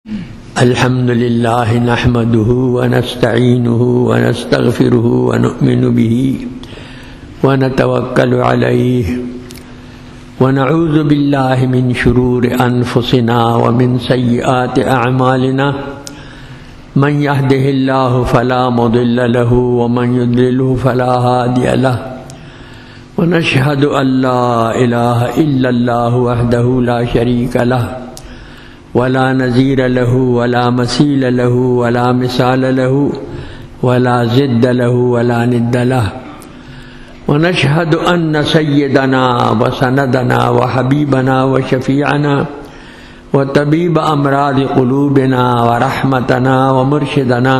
अल्हम्दुलिल्लाह नहमदुहु व नस्तईनुहु व नस्तगफिरुहु व नु'मिनु बिही व नतवक्कलु अलैहि व नऊज़ु बिल्लाहि मिन शुरूरि अनफुसिना व मिन सय्यिआति अअमालिना मन यहदिहिल्लाहु फला मुदिल्ल लहु व मन युद्लिलहु फला हादिय लहु व नशहदु अल्ला इलाहा इल्लल्लाहु वहदहु ला शरीक लहु वला नज़ीर लहु वला मसील लहु वला मिसाल लहु वला ज़िद्द लहु वला निद्द लहु व नशहदु अन्न सय्यदना व सनदना व हबीबना व शफ़ीअना व तबीब अमराद क़ुलूबिना व रहमतना व मुर्शिदना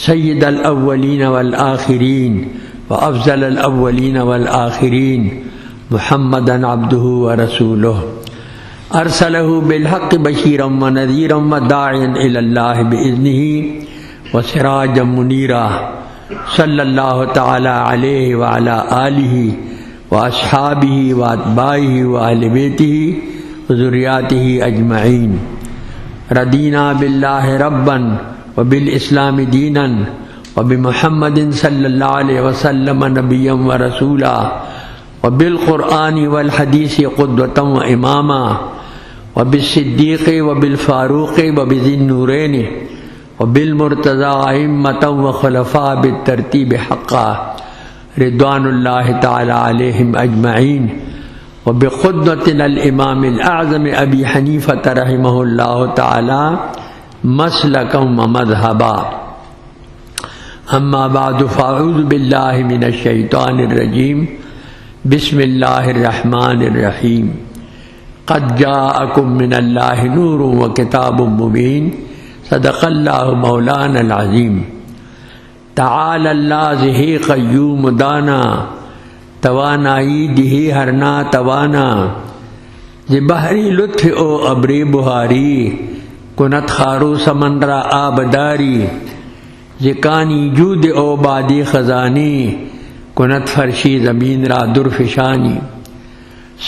सय्यदल अव्वलीन वल आखिरीन व अफ़ज़लल अव्वलीन वल आखिरीन मुहम्मदन अब्दुहु व रसूलुहु अरसलहु बिलहक़्क़ि बशीरम व नज़ीरम व दाइयन इलल्लाहि बिइज़्निही व सिराजम मुनीरा सल्लल्लाहु तआला अलैहि व अला आलिहि व अस्हाबिहि व अत्बाइहि व अहले बैतिहि व ज़ुर्रिय्यतिहि अजमईन। रदीना बिल्लाहि रब्बन व बिल इस्लामि दीनन व बिमुहम्मदिन सल्लल्लाहु अलैहि वसल्लम नबिय्यन व रसूला व बिल क़ुरआनि वल हदीसि क़ुद्वतन व इमामा व बिस्सिद्दीक़ व बिल फ़ारूक़ व बिज़िन नूरैन व बिल मुर्तज़ा अइम्मतन व खुलफ़ा बित्तरतीब हक़्क़ा रिदवानुल्लाहि तआला अलैहिम अजमईन व बिक़ुद्वतिनल इमामिल आज़म अबी हनीफ़त रहिमहुल्लाहु तआला मसलकन व मज़हबा। अम्मा बअदु फ़अऊज़ु बिल्लाहि मिनश शैतानिर रजीम। बिस्मिल्लाहिर रहमानिर रहीम। क़द जाअकुम मिनल्लाहि नूरुन व किताबुम मुबीन। सदक़ल्लाहु मौलानल अज़ीम। तआलल्लाह ज़िही क़य्यूम दाना तवानाई दिही हरना तवाना ज़िबहरी लुत्फ़ ओ अब्रे बुहारी कुनत खारो समंदरा आबदारी ज़िकानी जूद ओ बादी ख़ज़ानी कुनत फर्शी ज़मीन रा दुरफिशानी।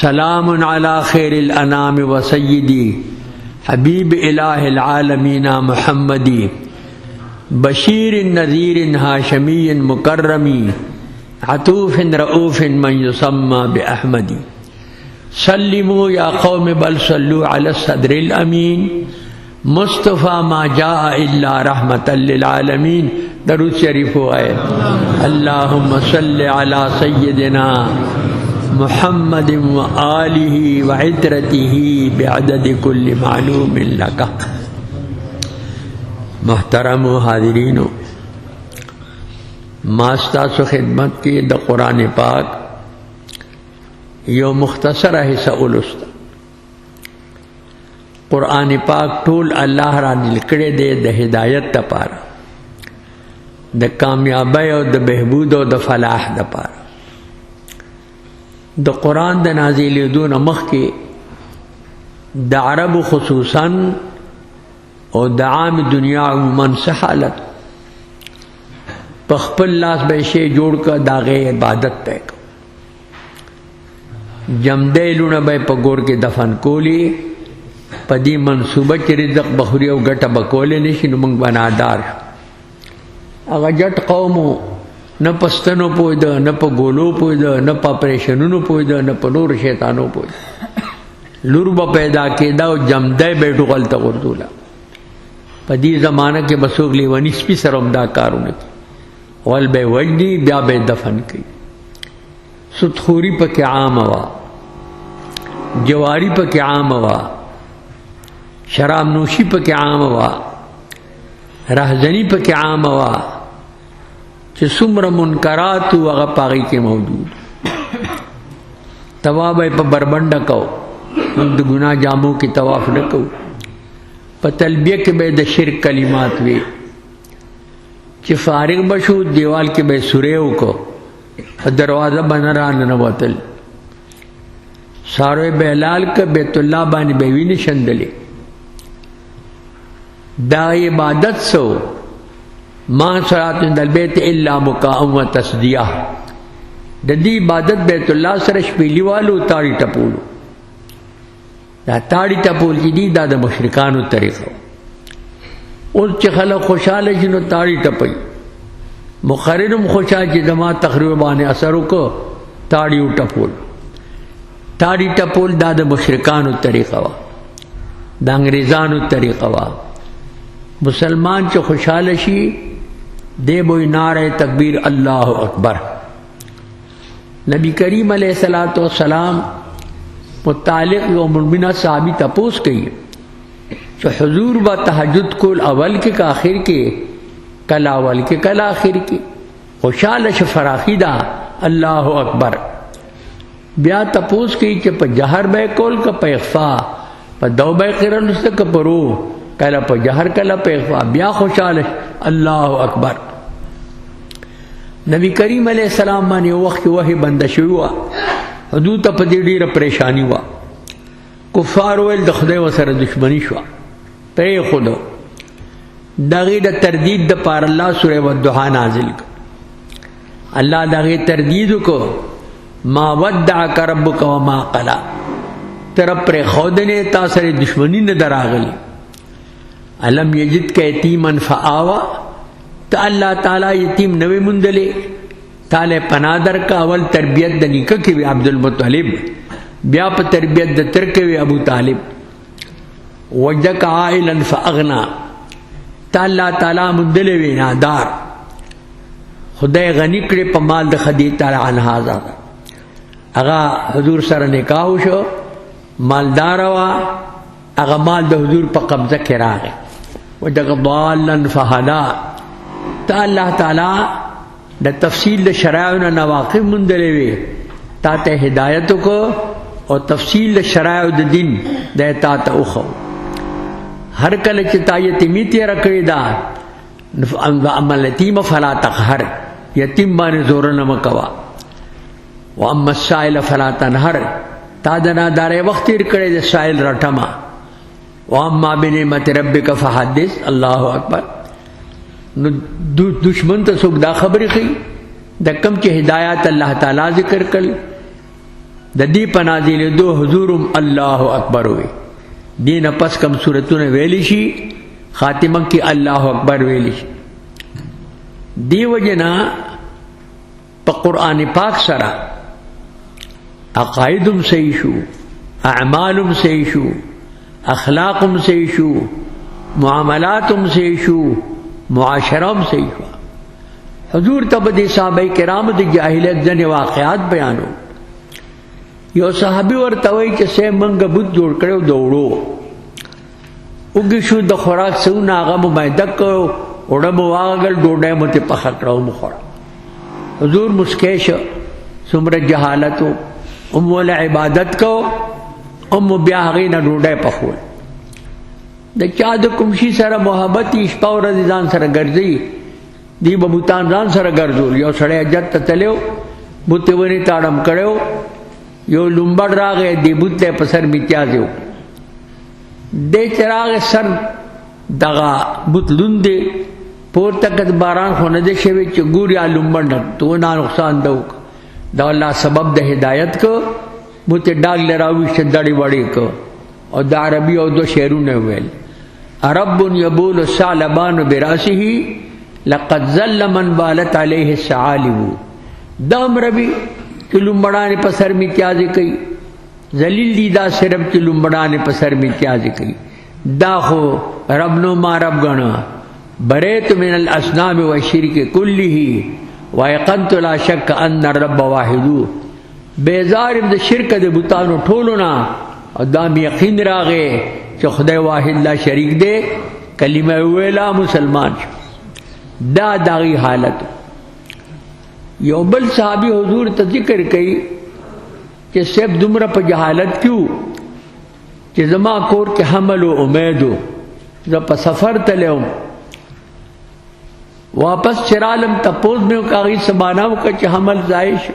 सलामुन अला खैरिल अनाम व सय्यदी हबीब इलाहिल आलमीना मुहम्मदी बशीरिन नज़ीरिन हाशमीन मुकर्रमी अतूफ़िन रऊफ़िन मन युसम्मा बि अहमदी। सल्लिमू या क़ौम बल सल्लू अला सदरिल अमीन मुस्तफ़ा मा जाअ इल्ला रहमतल लिल आलमीन। दरूद शरीफ हो आए। अल्लाहुम्मा सल्लि अला सय्यदिना मुहम्मदिन व आलिहि व इत्रतिहि बिअददि कुल्लि मालूमिन लका। मोहतरम हाज़िरीनो, मास्तासु खिदमत की द कुरान पाक यो मुख्तसर हिस्सा उलुस्ता। कुरान पाक टूल अल्लाह रा निलकड़े दे द हिदायत द पारा, द कामयाबी और द बहबूद और द फलाह द पारा। द कुरान द नाज़िल दून मख के द अरब खुसूसन और द आम दुनिया उमूमन से हालत पखपल लास बैशे जोड़ कर दागे इबादत तय जमदे लुण बे पगोर के दफन कोली पदी मनसूबा च रिज़्क़ बखुरियो गट बकोले निशी नुमंग बनादार अगर जट कौमो न पस्तनो पोयद न प गोलो पोयद न प ऑपरेशनों पोयद न प नूर शैतानो पोयद लुरब पैदा केदा जमदे बैठो गल तगुरदूला पदी ज़माना के बसोगली वनिस्पी सरमदा कारों ने वल बे वजनी ब्या बे दफन की सुतखोरी पर क्या आम हवा, जवारी पर क्या आम हवा, शराब नोशी पर क्या आम हवा, रहजनी पर क्या आम हवा कि सुमर मुनकरात वग़ पागी के मौजूद तवाब पर बरबंड कहो मंद गुना जामों की तवाफ न कहो पर तलबिया के बेद शिरक कलिमात वे कि फारिग बशू दीवाल के बे सुरेव को दरवाज़ा बन रहा नवतल सारे बेलाल के बेतुल्ला बान बेवी निशंदले दा इबादत सो मां सलात दलबेत इल्ला मुकाम व तस्दिया ददी इबादत बैतुल्ला सर शपीली वालू ताड़ी टपूलू दा ताड़ी टपूल की दी दा मुशरिकानु तरीक़ो اوس چې خلک خوشاله شي نو تاړي ټپي مقررم خوشاله چې دما تقریر باندې اثر وکړو تاړي ټپول تاړي ټپول دا د مشرکانو طریقه وا د انګريزانو طریقه وا مسلمان چې خوشاله شي دی به نعره تکبیر الله اکبر نبی کریم علیہ الصلوۃ والسلام متعلق یو مؤمنہ صحابی تپوس کړي چې حضور با تہجد کول اول کې کا آخر کې کلا اول کې کلا آخر کې خوشاله شفراخی دا الله اکبر بیا تپوس کړي چې په جهر به کول کا په اخفا په دو به قرن است کا پرو کلا په جهر کلا په اخفا بیا خوشاله الله اکبر نبی کریم علیہ السلام باندې وخت وحی بند شوی وا حدود ته په دې ډیره پریشانی وا کفار ول د خدای وسره دښمنی شو ته خود دغه د تردید د پار الله سوره والضحى نازل ک الله دغه تردید کو ما ودعک ربک وما قلا تر پر خودنه تاسو سره دښمنی نه دراغلی علم یجد ک یتیمن فآوا تا اللہ تعالی یتیم نوی مندلے تعالی پنادر کا اول تربیت د نیکه کې وی عبد المطلب بیا په تربیت د تر کې وی ابو طالب وجدک عائلا فاغنا تا اللہ تعالی مندلے وی نادار خدای غنی کړي په مال د خدیجه تعالی عنها زاد اغا حضور سره نکاح شو مالدار وا اغا مال د حضور په قبضه کې راغی وجدک ضالا فهدا تا اللہ تعالی د تفصیل د شرائع نه واقف مندلې وي تا ته هدایت کو او تفصیل د شرائع د دین د تا ته اوخو هر کله چې تا یتیمی تیر کړی دا عمل یتیم فلا تقهر یتیم باندې زور نه مکوا و اما السائل فلا تنهر تا دنا دارې وخت تیر کړی د سائل رټما و اما بنعمت ربک فحدث الله اکبر نو دشمن ته څوک دا خبرې کوي د کم چې هدایت الله تعالی ذکر کړل د دې پنازل دو حضورم الله اکبر وي دین پس کم سورتونه ویلی شي خاتمه کې الله اکبر ویلی شي دی وجنا په قران پاک سره عقایدم صحیح شو اعمالم صحیح شو اخلاقم صحیح شو معاملاتم صحیح شو معاشرم صحیح ہوا حضور تب دی صحابہ کرام دی جاہلیت جن واقعات بیانو یو صحابی ورتوی چې سه منګ بوت جوړ کړو دوړو وګ شو د خوراک سو ناغه مبایدک وړه مواغل ډوډۍ مته پخ کړو مخړه حضور مسکیش سمره جهالت ول عبادت کو بیا غینه ډوډۍ پخول د چا د کومشي سره محبت شپه ورځ ځان سره ګرځي دی بوتان ځان سره ګرځول یو سړی اجت ته تلو بوته ونی تاړم کړو یو لومبړ راغې دی بوته په سر میتیازو د چراغ سر دغه بوت لوندې پور تک باران خو نه دي شوی چې ګوریا لومبړ ته نه نقصان دو دا الله سبب د هدایت کو بوته ډاګ لراوي شدړی وړي کو او د عربي او دو شعرونه ویل رب يبول الثعلبان براسه لقد ذل من بالت عليه الثعالب دم ربي کلمړان په سر میتیازي کوي ذلیل دي دا صرف کلمړان په سر میتیازي کوي دا خو رب نو ما رب غنا بريت من الاصنام والشرك كله ويقنت لا شك ان الرب واحد بیزار د شرک د بوتانو ټولونه او دا یقین راغې چې خدای واحد لا شریک دی کلمه ویلا مسلمان شو دا داغي حالت یو بل صحابي حضور ته ذکر کوي چې سب دمره په جهالت کیو چې زما کور کې حمل او امید زه په سفر تلم واپس چرالم تپوز مې کاغی سباناو چې حمل ځای شو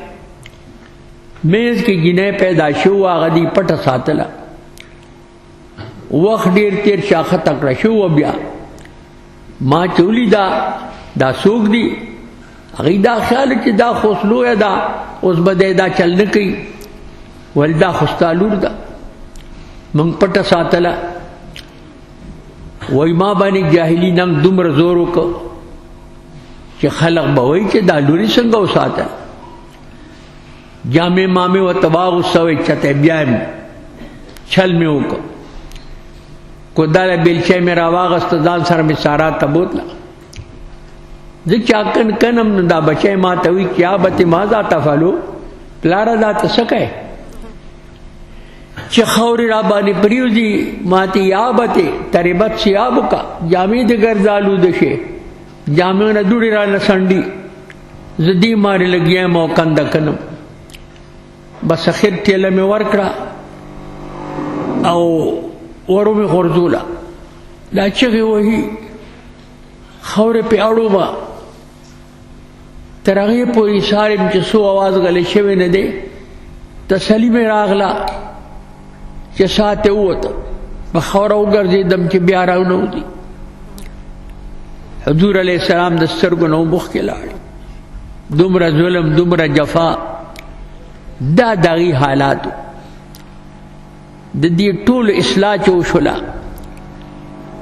میز کی جنې پیدا شو هغه دی پټه ساتله وخت ډیر تیر شاخه تکړه شو بیا ما چولی دا سوق دی هغه دا خیال چې دا خوسلو دا اوس بده دا چل نه کوي ولدا خوستالور دا مونږ پټه ساتله وای ما باندې جاهلی ننګ دومره زور وکړ چې خلق به وای چې دا لوري څنګه وساته جامع مامه و تباغ سوي چته بیان چل می وکړ کو داله بلچې مې راواغست ځان سره می سارا تبوتلا ځکه کن کنم دا بچي ما ته وی کیا بت ما ذا تفعلوا پلار دا تسکه چې خوري را باندې پریوزي ماته یابته تربت سیابک جامع د ګرځالو دشه جامع نه دوړي را لسنډي زدي مار لګیا مو کند کنم بس اخر تیله می ورکړه او ورو می غرزولا دا چې وਹੀ خورې په اړو با ترغه پوری ساري چې سو आवाज غلې شوی نه دی تسلی می راغلا چې ساته وته بخور او ګرځیدم چې بیا راونو دي حضور علیہ السلام د سترګو نو مخ کې لاړ دومره ظلم دومره جفا دا دغی حالات د دې ټول اصلاح چو شولا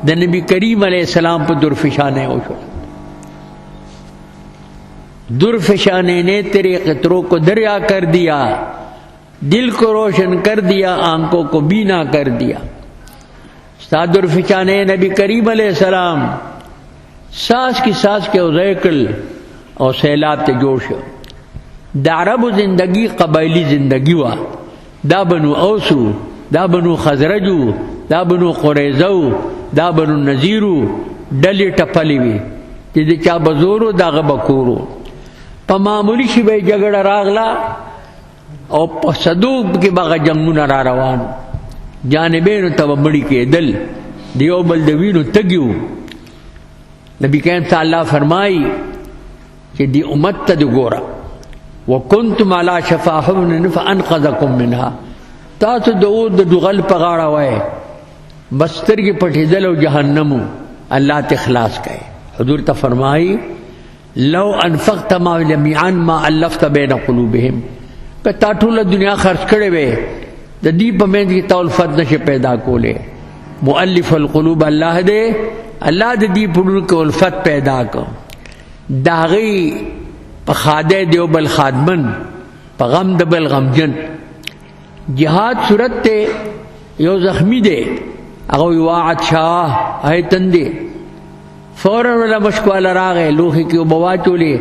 د نبی کریم علیہ السلام په درفشانه او شو درفشانے نے تیرے قطروں کو دریا کر دیا دل کو روشن کر دیا آنکھوں کو بینا کر دیا استاد درفشانے نبی کریم علیہ السلام ساس کی ساس کے اوزیکل اور سیلاب تے جوش دا عرب زندگی قبائلی زندگی وا دا بنو اوسو دا بنو خزرجو دا بنو قریظو دا بنو نذیرو ډلې ټپلې وي چې چا بزورو دا غبکورو په معمولی شی به جګړه راغلا او په صدوق کې باغ جنگونه را روان جانبینو ته مړی کېدل دیو بل د وینو تګیو نبی کریم صلی الله فرمای چې دی امت ته ګورا وکنتم علی شفا حفر فانقذکم منها تاسو د اور د دغل په غاړه وای بستر کې پټېدل او جهنمو الله ته اخلاص کړي حضور ته فرمایي لو انفقت ما جميعا ما الفت بين قلوبهم کتا ټول دنیا خرج کړي وي د دې په مېند کې تولفت نشه پیدا کوله مؤلف القلوب الله دې الله دې په ډول کې الفت پیدا کو داغي په خاده دیو بل خادمن په غم د بل غمجن جهاد صورت ته یو زخمی دی هغه واعد شاه ایتن دی فورا ولا مشکوال راغه لوخي کې بواچولې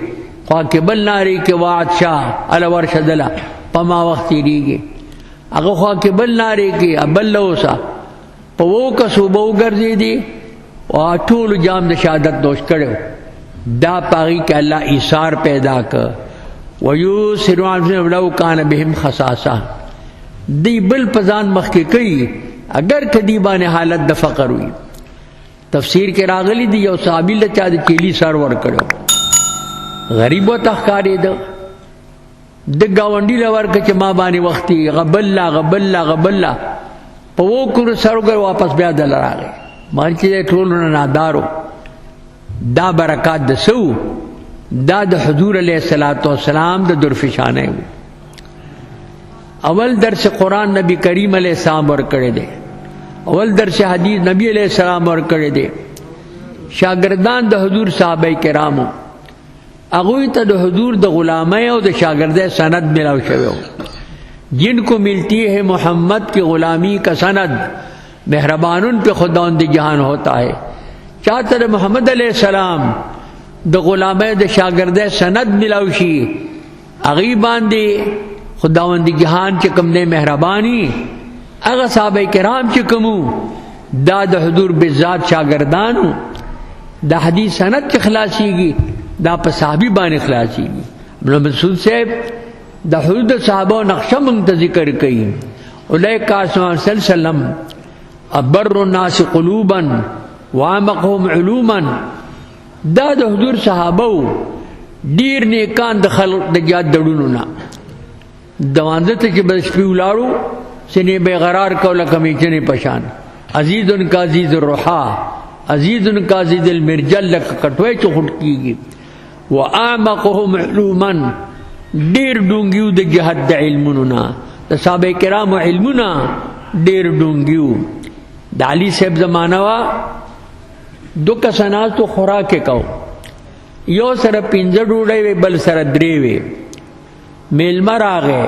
خوا کې بل ناری کې واعد شاه ال ورشدلا پما وخت دیږي هغه خوا کې بل ناری کې بل لوسا په وو کا صوبو ګرځي دي او ټول جام د شهادت دوش کړو دا پاغي کې الله ایثار پیدا ک ويسرون لو کان بهم خصاصه دی بل پزان مخ کې کوي اگر کدی باندې حالت د فقر وي تفسیر کې راغلي دی یو صحابي له چا د چيلي سر ور کړو غریب او تخکارې د گاونډي لور کې ما باندې وختي غبلا په وکړ سرګر واپس بیا دل راغی مارچې ټول نه نادارو دا برکات د سو دا د حضور علیہ الصلوۃ والسلام د درفشانه اول درس قرآن نبی کریم علیہ السلام ور کړی دی اول درس حدیث نبی علیہ السلام ور کړی دی شاگردان د حضور صحابه کرامو هغه ته د حضور د غلامۍ او د شاگردۍ سند ملاو شوی جن کو ملتی ہے محمد کی غلامی کا سند مہربانن پہ خداوند جہان ہوتا ہے چاہتے محمد علیہ السلام د غلامۍ د شاگردۍ سند ملاو شي هغه باندې خداوند جہان چې کوم نه مهرباني هغه صحابه کرام چې کوم دا د حضور بذات شاگردانو د حدیث سند چې خلاصيږي دا په صحابي باندې خلاصيږي ابن مسعود صاحب د حضور صحابه نقشه مونږ ذکر کړي اولئک صلی الله علیه وسلم ابر الناس قلوبا وعمقهم علوما دا د حضور صحابه ډیر نیکان د خلق د جاد دړونو نه دوانده ته چې بس پیولاړو سینې به قرار کوله کمی چنه پشان عزیز کا عزیز الروحا عزیز کا عزیز المرجل لک کټوي چخټ کیږي واعمقهم علوما ډیر ډونګیو د جهاد د علمونو نه د صحابه کرام علمونه ډیر ډونګیو د علي صاحب زمانہ وا دو کساناتو خوراک کو یو سره پنځه ډوډۍ وی بل سره درې وی میلمه راغې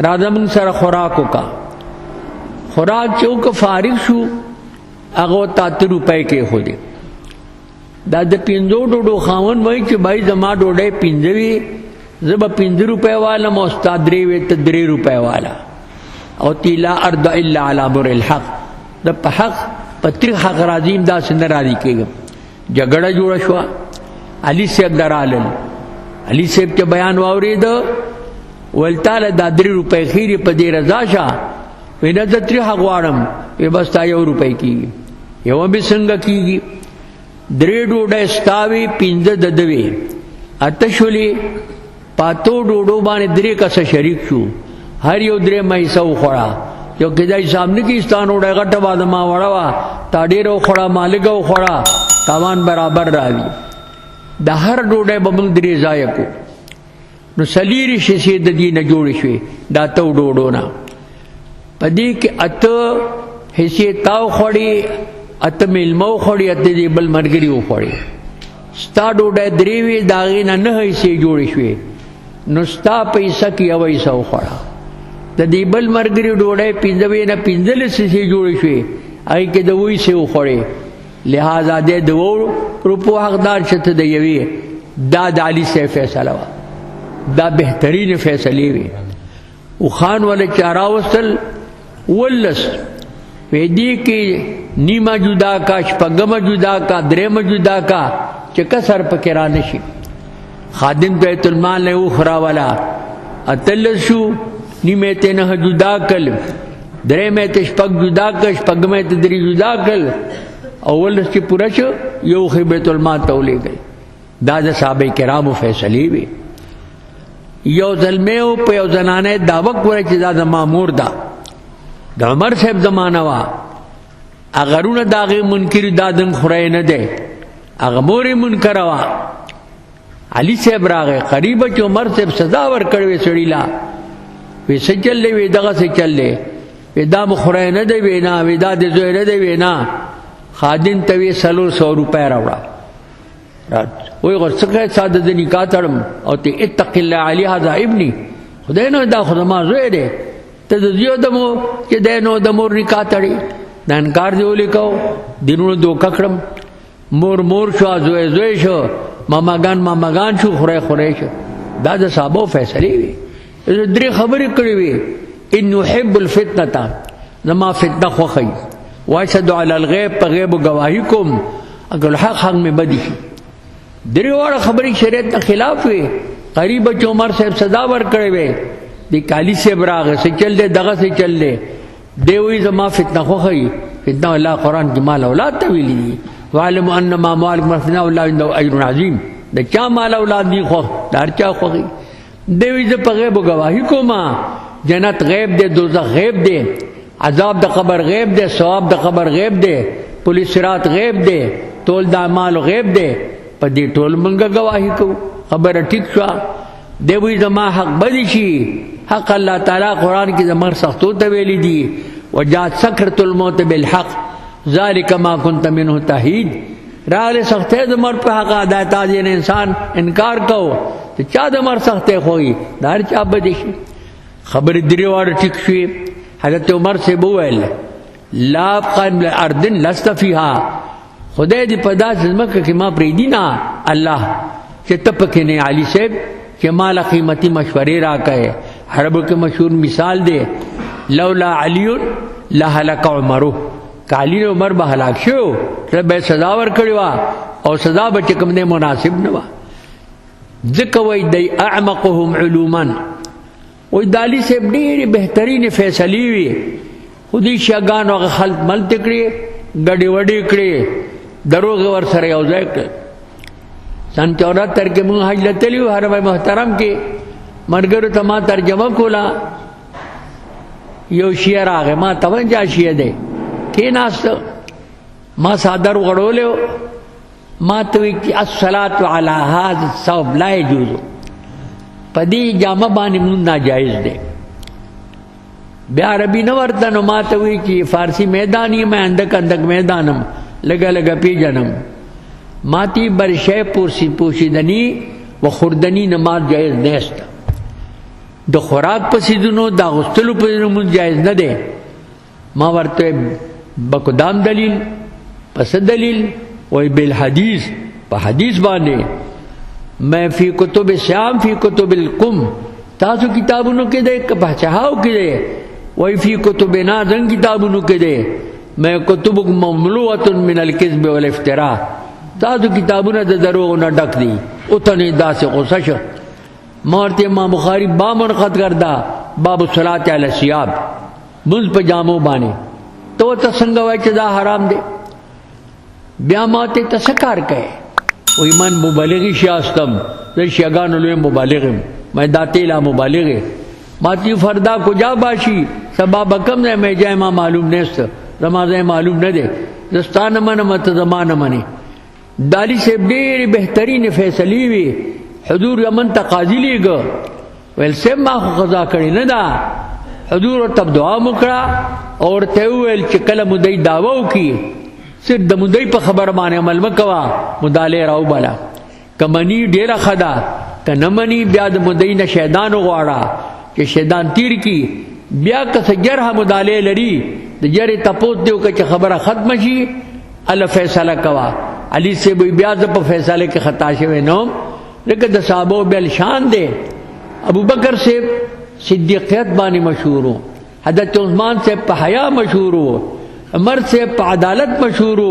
راځه موږ سره خوراک وکا خوراک چې وکړه فارغ شو هغه ته 8 روپۍ کې خو دي دا د 5 ډوډو خاون وای چې بھائی زما ډوډۍ 5 وی زه به 5 روپۍ والا مو استاد 3 وی ته 3 روپۍ والا او تیلا ارض الا على بر الحق د په حق پتر حق راځیم دا څنګه راځي کېږي جګړه جوړ شو علي صاحب درالل علي صاحب ته بیان واورید ولتاله دا 3 روپۍ خیری په دې رضا شه وینه د 3 حق واړم په بس تا 1 روپۍ کیږي یو به څنګه کیږي 3 ډوډۍ ستاوي 5 ددوي اتشولي پاتو ډوډو باندې 3 کس شریک شو هر یو 3 مې سو خورا یو کدای سامنے کی ستان وړه غټه باندې ما وړوا تا ډیرو خورا مالګو خورا تاوان برابر راوي د هر ډوډۍ به موږ 3 ځای کو نو سلیری شې د دې نه جوړ شوي دا تو ډوډو نه پدې کې اته هيڅ تاو خوري اته ملمو خوري اته دې بل مرګري و خوري ستا ډوډۍ 3 وی داغې نه هيڅ جوړ شوي نو ستا پیسې کې اوې سو خورا د دې بل مرګري ډوډۍ 15 نه 15 سې جوړ شوي اې کې د وې سه خوري لہذا دې 2 روپو حقدار شته دی وی دا د علي سے فیصله وا دا بهترین فیصله وی او خان ول چارا وصل ولس وېدی کې نیمه جدا کا شپږم جدا کا درېم جدا کا چې کسر پکې را نشي خادم بیت المال له اخرى والا اتل شو نیمه ته نه جدا کل درېم ته شپږ جدا کا شپږم ته درې جدا کل اول چې پورا شو یو خې بیت المال تولې گئی دا د صحابه کرامو فیصله وی یو ظلمو په یو زنانه داوک ورې چې دا مامور دا د عمر صاحب زمانہ وا اگرونه داغه منکر دادن خورای نه ده هغه مورې منکر وا علي صاحب راغه قریب چې عمر صاحب سزا ور کړې سړی لا وې سچلې وې دغه سچلې وې دا مخورای نه دی وینا وې دا د زوی نه دی وینا خادم ته 300 روپے راوړه وې غرڅه ساده د نکاح تړم او ته اتق الله علی هذا ابني خدای نو دا خدما زوی دی ته د زیو دمو چې دینو د مور نکاح تړي د انکار دی ولیکو دینونو دوکا کړم مور شو زوی شو ماماګان شو خورای شو دا د صحابه فیصله وی درې خبرې کړې وی ان يحب الفتنه لما فتنه خوخی واشهد علی الغیب په غیب گواہی کوم اگر حق میں بدی درې وړه خبرې شریعت نه خلاف وی قریب چې عمر صاحب سزا ور کړې وی دی کالی سے براغ سے چل دے دغه سے چل دے دیوی زما فتنه خوخی فتنه الله قران کې مال اولاد تویلی دي وعلم ان ما مال مرفنا الله عنده اجر عظیم د چا مال اولاد دی خو دار چا خوخی دیوی ز په غیب گواہی کوما جنت غیب دے دوزخ غیب دے عذاب د قبر غیب دے ثواب د قبر غیب دے پولیس صراط غیب دے تول د اعمال غیب دے په دې ټول منګه گواہی کو خبر ټیک شو دیوی زما حق بدی شي حق الله تعالی قران کې زمر سختو ته ویلي دي وجات سکرت الموت بالحق ذالک ما كنت منه تحید راله سخته زمر په حق ادا تا دي انسان انکار کو ته چا زمر سخته خوې دار چا بدی شي خبر درې واره ټیک شي حضرت عمر سے بوویل لا قائم الارض لست فيها خدای دې په داس زمکه کې ما پری دینا الله چې تپکې نه علي صاحب کہ مالا قیمتی مشورے را کہے حرب کے مشہور مثال دے لولا علی لہلک عمرو کہ علی نے عمر با ہلاک شو رب سزا ور کړوا او سزا به کوم نه مناسب نه وا ذکر وای دی اعمقهم علوما وای دالی سے ډېر بهترین فیصله وی خودی شګان او خلق مل تکړي غډي وډي کړي دروغ ور سره یو ځای کړ سن 74 کې مونږ حج لتلیو حرم محترم کې مرګرو ته ما ترجمه کولا یو شعر هغه ما 52 شعر دی کې ناس ما صادر غړولیو ما ته کې الصلاه علی هذا الصوب لا يجوز پدی جامه باندې مونږ ناجایز دی بیا عربي نو ورته نو ما ته کې فارسی میدانی مې اندک میدانم لګا پی جنم ماتی بر شے پوشیدنی و خوردنی نماز جائز نیست د خوراک په سیدونو دا غستلو په سیدونو جائز نه ده ما ورته بکدام دلیل پس دلیل وی بالحدیث په حدیث باندې میں فی کتب سیام فی کتب القم تاسو کتابونو کې ده په چاهاو کې ده وی فی کتب نازن کتابونو کې ده میں کتب مملوءه من الكذب والافتراء تاسو کتابونه د دروغ نه ډک دي اتنی داسې غصه شو مارته امام بخاری با منقد کردا باب الصلاۃ علی الثياب مز پجامو باندې تو ته څنګه وای چې دا حرام دی بیا ماته تسکار کئ و ایمان مبالغی شاستم د شیگان لوی مبالغم میں داتیلا مبالغ ماتی فردا کجا باشی سبب کم نے میں جائے ما معلوم نیست رمازیں معلوم نہ دے دستان من مت زمان منی دالی سے ډېر بهترین فیصلی وی حضور یمن تقاضی لیگا ویل سے ما قضا کړی نه دا حضور تب دعا وکړه اور ته ویل چې کله مدعی دعوو کی صرف د مدعی په خبر باندې عمل مکوا مداله راو بالا کمنی ډیره خدا کنمنی بیا د مدعی نه شیطان غواړه چې شیطان تیر کی بیا که سجرها مداله لري د جری تپوت دیو که خبره ختم شي ال فیصله کوا علی سے بیا په فیصله کې خطا شوه نو لکه د صحابه بل شان دے ابو بکر سے صدیقیت باندې مشهور حضرت عثمان سے په حیا مشهور عمر سے په عدالت مشهور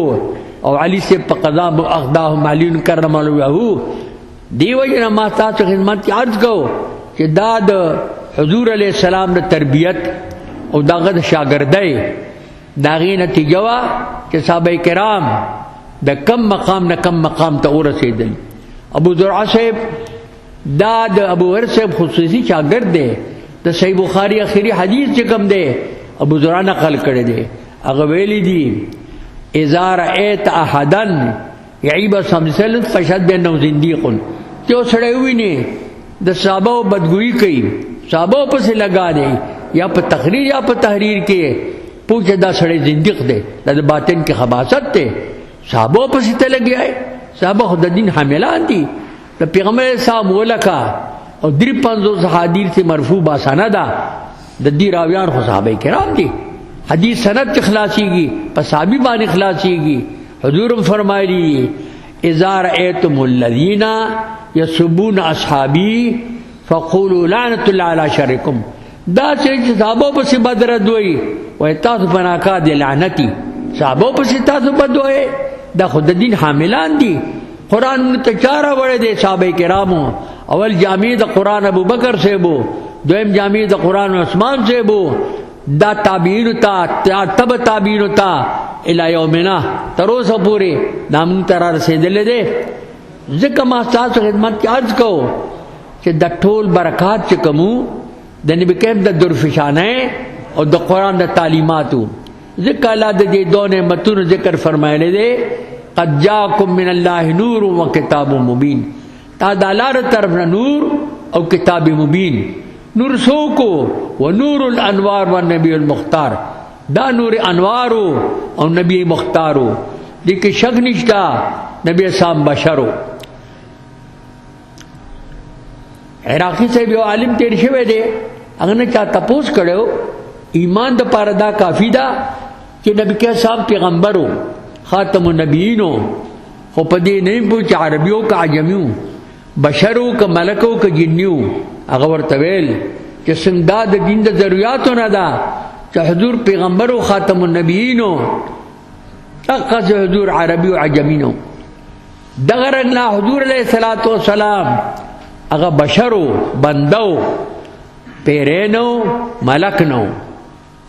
او علی سے په قضا اقداهم علی کرم الله وجهه دیو جنا ما تاسو خدمت کې عرض کو چې دا د حضور علیہ السلام د تربیت او داغه د شاګردۍ داغه نتیجه وا چې صحابه کرام د کم مقام نه کم مقام ته ورسېدل ابو زرعہ صاحب دا د ابو هريره صاحب خصوصي شاګرد دی د صحیح بخاری اخیری حدیث چې کوم دی ابو زرعہ نقل کړی دی هغه ویلی دی اذا رأيت احدا يعيب سمسل فشد بانه زنديق ته سړی ویني د صحابه بدګویی کوي صحابه په څه لگا دی یا په تقریر یا په تحریر کې پوښتنه دا سړی زنديق دی د باطن کې خباثت دی صحابه په څه ته لګي صحابه خود دین حاملان دي د پیغمبر صاحب ولکا او 53 حدیث مرفوع با سند د دې راویان خو صحابه کرام دي حدیث سند اخلاصيږي په صحابي باندې اخلاصيږي حضور فرمایلی اذا رأيتم الذين يسبون اصحابي فقولوا لعنة الله على شركم دا چې صحابه په بدر دوی وای تاسو بناکا دي لعنتي صحابه په تاسو بدوي دا خود دین حاملان دي قرآن تچارہ بڑے دے صحابہ کرامو اول جامع دا قرآن ابو بکر سے بو دویم جامع دا قرآن عثمان سے بو دا تابعین تا تب تابعین تا الى یومنا تروس پورے نامن ترا رسیدل دے ذکر ما تاسو خدمت کی عرض کو کہ دا ټول برکات چې کومو د نبی کریم د درفشانه او د قرآن د تعلیماتو ذکر اللہ دے دو نعمتون ذکر فرمائے دے قد جاکم من اللہ نور و کتاب مبین تا دالار طرف نور او کتاب مبین نور سو کو و نور الانوار و نبی المختار دا نور انوارو او نبی مختارو لیکن شک نشتا نبی سام بشرو عراقی سے بھی عالم تیر شوے دے اگر نے چاہ تپوس کرو ایمان دا پاردا کافی دا کہ نبی کے صاحب پیغمبرو خاتم النبیینو خو پدی نہیں پوچھ عربیوں کا عجمیوں بشرو کا ملکو کا جنیوں اغور طویل کہ سنداد دین دا ضروریاتو ندا کہ حضور پیغمبرو خاتم النبیینو اقص حضور عربی و عجمینو دغرن لا حضور علیہ السلام اغا بشرو بندو پیرینو ملکنو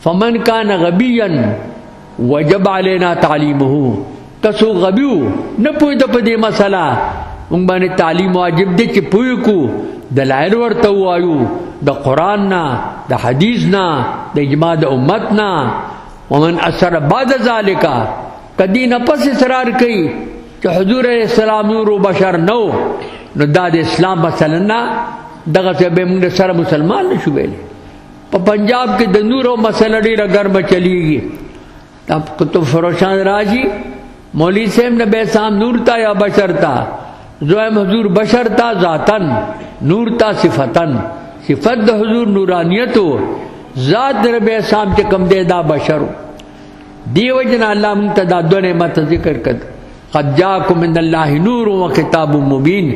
فمن کان غبیا وجب علینا تعلیمه کسو غبیو نہ پوی د پدې مسله مونږ باندې تعلیم واجب دي چې پوی کو دلایل ورته وایو د قران نا د حدیث نا د اجماع د امت نا ومن اثر بعد ذالک کدی نه پس اصرار کوي چې حضور اسلام نور بشر نو نو د اسلام مثلا دغه به موږ سره مسلمان نشو ویل په پنجاب کې د نور او مسله ډیره ګرمه چلیږي اب کتب فروشان راځي मौली सेम नबी साम नूर था या बशर था, जोएम हुजूर बशर था ज़ातन, नूर था सिफतन, सिफत द हुजूर नूरानियत हो, ज़ात नबी साम चे कम दे दा बशर हो। दी वजना अल्लाह मुंतदा दो नेमत जिक्र कर, क़द जाकुम मिनल्लाहि नूर व किताबुम मुबीन,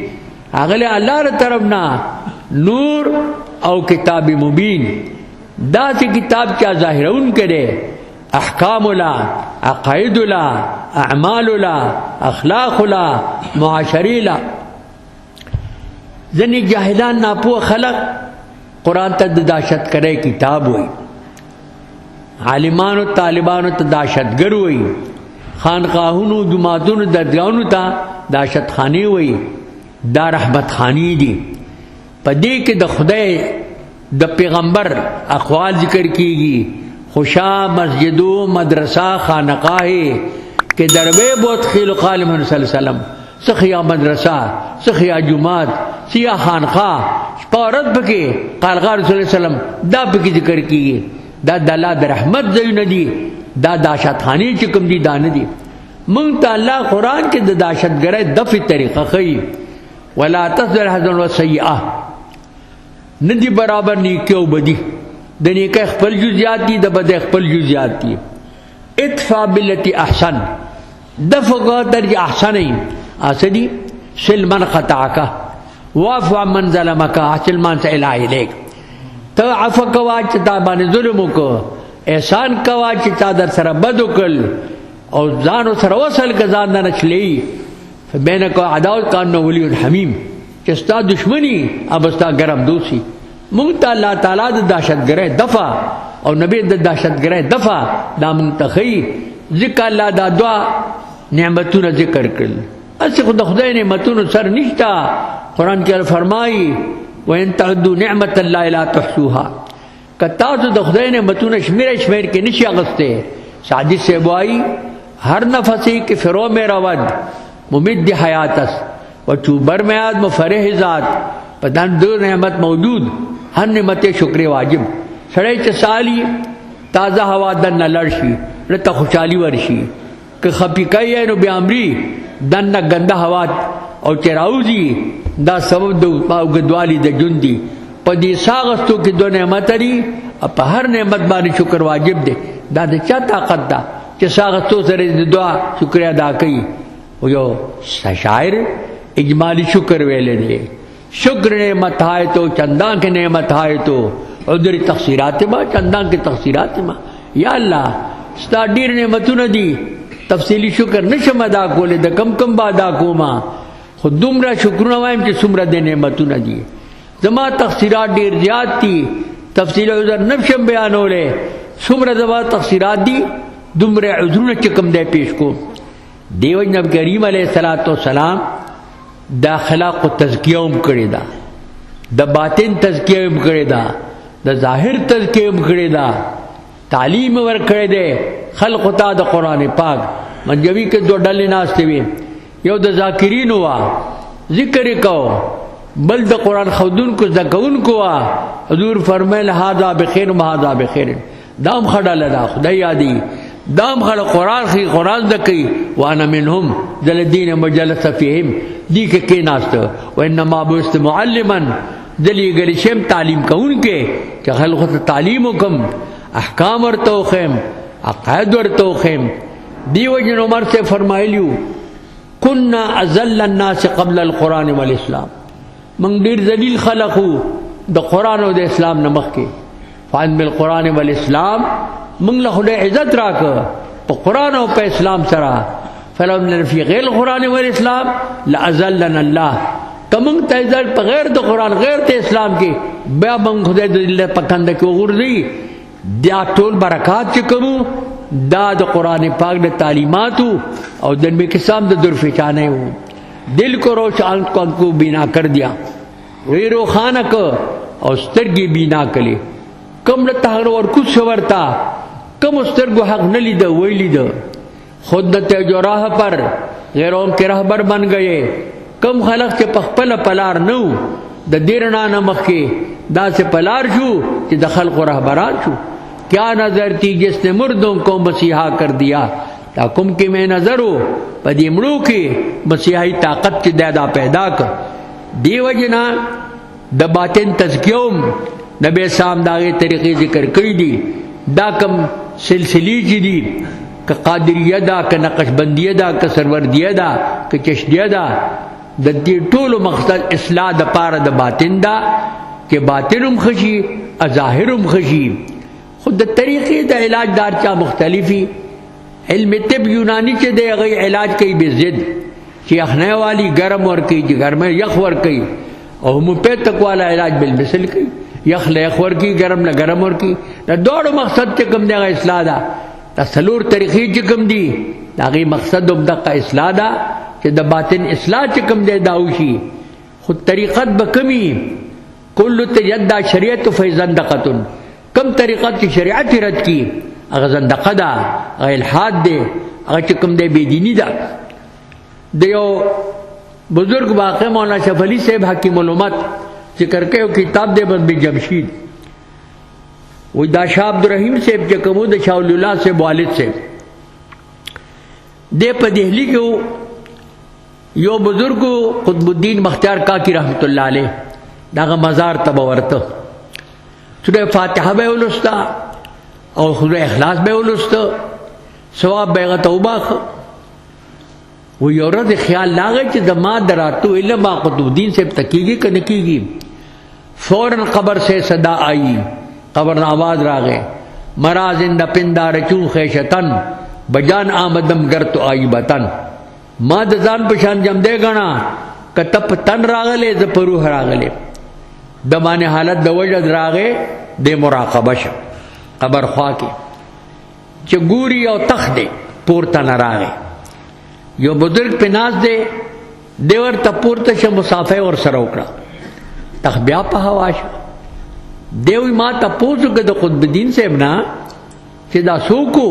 अगले अल्लाह रे तरफना नूर और किताब मुबीन, दा से किताब क्या ज़ाहिरउन करे, अहकामुला, अक़ाइदुला, अमालुला, अखलाकुला, मुआशरीला। जनी जाहिलान नापो खलक कुरान तद दाशत करे किताब हुई, आलिमान तालिबान दाशत गर हुई, खानकाहुन जुमातुन दरगाहुन ता दाशत खानी हुई, दा रहमत खानी दी। पदी के द खुदाए द पैगंबर अक़वाल जिक्र कीगी, खुशा मस्जिदो मदरसा खानकाहे के दरबे बहुत खिल क़ाल मोहम्मद सल्लल्लाहु अलैहि वसल्लम, सखिया मदरसा, सखिया जुमात, सिया खानखा, पौरत बके क़ालगा रसूल सल्लम दा बकी जिक्र कीगी, दा दला द रहमत जई नदी, दा दाशत खानी चिकम दी दान दी। मुंग अल्लाह कुरान के द दाशत गरे दफ़ी तरीक़ा खई, वला तस्दर हज़न व सय्या, नदी बराबर नी क्यों बदी, दनी का खपल जुज़ियाती द बदे खपल जुज़ियाती, इत्फा बिल्लती अहसन, दफ़ा दर्ज अहसन ही आसदी, सिलमन ख़ताका, वाफ़ा मन ज़लमका, सिलमान से इला इलेक, तो अफ़ कवा चिता बाने जुल्म को, एहसान कवा चिता दर सर बदुकल, और जानो सर वसल का जान न नचली, मैंने को अदावत कान न वली हमीम, चिस्ता दुश्मनी अबस्ता गरम दूसी। मुंगता अल्लाह ताला द दाशत गरे दफ़ा और नबी द दाशत गरे दफ़ा दामन तखई जिक्र अल्लाह दा दुआ नेमतुन जिक्र कर, अस खुदा खुदा नेमतुन सर निश्ता। कुरान के फरमाई व इन तअद्दु निअमतल्लाहि ला तुहसूहा, कता द खुदा नेमतुन शमेर शमेर के निशा गस्ते साजिद से बुआई, हर नफसी के फिरो में रवद मुमिद हयातस व चूबर में आज मफरे ज़ात, पदान दो नेमत मौजूद, हर नेमत शुक्र वाजिब, सड़े चसाली ताज़ा हवा दन न लड़शी रत खुशाली वर्शी, कि खपी कई है नो ब्यामरी दन न गंदा हवा और चराउजी दा सबब दो गदवाली द जुंदी, पदी सागस्तों की दो नेमत री, अब हर नेमत बारी शुक्र वाजिब दे, दा दे क्या ताकत दा कि सागस्तों से दुआ शुक्र अदा कई। वो जो शायर इजमाली शुक्र वेले दे, शुक्र नेमत आए तो चंदा के नेमत आए तो उधरी तकसीरात माँ, चंदा के तकसीरात माँ, या अल्लाह स्टाडीर नेमतु नदी तफसीली शुक्र नशम अदा को ले द कम कम बादा को माँ, खुद दुमरा शुक्र नवाइम के सुमरा दे नेमतु नदी, जमा तकसीरात डीर ज्याद थी, तफसील उधर नफशम बयान हो ले, सुमरा जमा तकसीरात दी, दुमरे उजरून चकम दे पेश को। देवज नबी करीम अलैहिस्सलातु वस्सलाम दाखिला को तज़किया करे दा, द बातिन तज़किया करे दा, द ज़ाहिर तज़किया करे दा, तालीम वर करे दे खल्क़ ता द कुरान पाक मंजवी के दो डले नास्ते हुए, यो द ज़ाकिरीन हुआ ज़िक्र कहो, बल द कुरान खुदून को ज़कउन को आ, हुज़ूर फरमाए हाज़ा बखैर हाज़ा बखैर, दाम खड़ा लदा खुदाई आदि, दाम खड़ा कुरान खी कुरान दकी, वाना मिनहुम जलदीन मजलस फीहिम, दी के नास्त व इन्नमा बुस्त मुअल्लिमन, जली गलिशम तालीम का उनके कि खल्क़त तालीम हुकम अहकाम और तोखेम अक़ायद और तोखेम। दीवजन उमर से फरमाइलू कुन्ना अज़ल्लन नास क़ब्ल अल कुरान वल इस्लाम, मंगीर जलील खलक़ू द कुरान और द इस्लाम नमक के, फ़ान बिल कुरान वल इस्लाम मंगला खुदे इज़्ज़त राख प कुरान और पे इस्लाम सरा, फलम नरफ़ी गैर कुरान वल इस्लाम लअज़ल्लन अल्लाह, कमंग तैज़र बगैर द कुरान गैर ते इस्लाम के बया मंग खुदे दिल पकंद के गुर्दी दिया टोल बरक़ात चकमू दा द कुरान पाक द तालीमातू और दिन में किसाम द दुरफिचाने हूँ, दिल को रोशान को बीना कर दिया, रेरो खानक और स्तरगी बीना कले, कम लताहर और कुछ सवरता, कम उस्तर को हक न लीद वही लीद, खुद न तेजो राह पर गैरों के रहबर बन गए, कम खलक से पखपल पलार नू द देरना नमक के दा से पलार छू कि दखल को रहबरान छू, क्या नजर थी जिसने मुर्दों को मसीहा कर दिया, دا کوم کې مې نظرو په دې مړو کې مسیحي طاقت چې دا پیدا کړ. دیو جنا د باطن تزکیوم نبی اسلام داغه طریقې ذکر کړی دي. دا کم سلسلی چې دي که قادریه دا که نقشبندیه دا که سروردیه دا که چشتیه دا د دې ټولو مقصد اصلاح د پاره د باطن دا چې باطنم خشي ظاهرم خشي. خود د طریقې د علاج دار چا مختلفي. علم طب یونانی چې دی هغه علاج کوي به ضد چې یخنۍ والی ګرم ور کوي چې ګرمه یخ ور کوي او هومیوپیتک والا علاج بالمثل کوي یخ له یخ ور کوي ګرم له ګرم ور کوي. دا دوړو مقصد چې کوم دی هغه اصلاح ده. دا څلور طریقې چې کوم دي دا غي مقصد هم دغه اصلاح ده چې د باطن اصلاح چې کوم دی دا وشي. خود طریقت به کمی کل تجدا شریعت فیزندقتن کم طریقت چې شریعت رد کی هغه زندقه ده هغه الحاد ده هغه چې کوم دی بيدینی ده. د یو بزرگ واقع مولانا شف علی صاحب حکیم الامت ذکر کوي کتاب دی بن جمشید و دا شاه عبدالرحیم صاحب چې کوم د شاه الله صاحب والد صاحب د په دهلی کې یو بزرگ قطب الدین مختار کاکی رحمت الله علیه داغه مزار ته ورته سوره فاتحه به ولستا او سوره اخلاص به ولستا ثواب به توبه و یو ورځ خیال لاغی چې د ما دراتو علم قطب الدین صاحب تکیږي کنه کیږي. فوراً قبر سے صدا آئی قبر آواز راغے مرا زندہ پندار چون خیشتن بجان آمدم گر تو آئی بطن. ما دزان پشان جم دے گنا کتپ تن راغلے زپروح راغلے دمان حالت دوجد راغے دے مراقبش قبر خواہ کے چگوری او تخ دے پورتا نراغے. یو بزرگ پہ ناز دے دیور تا پورتا شا مسافے اور سروکڑا تخ بیا پا ہواشا دیوی ما تا پوسو که دا قطب الدین صاحب نا چه دا سوکو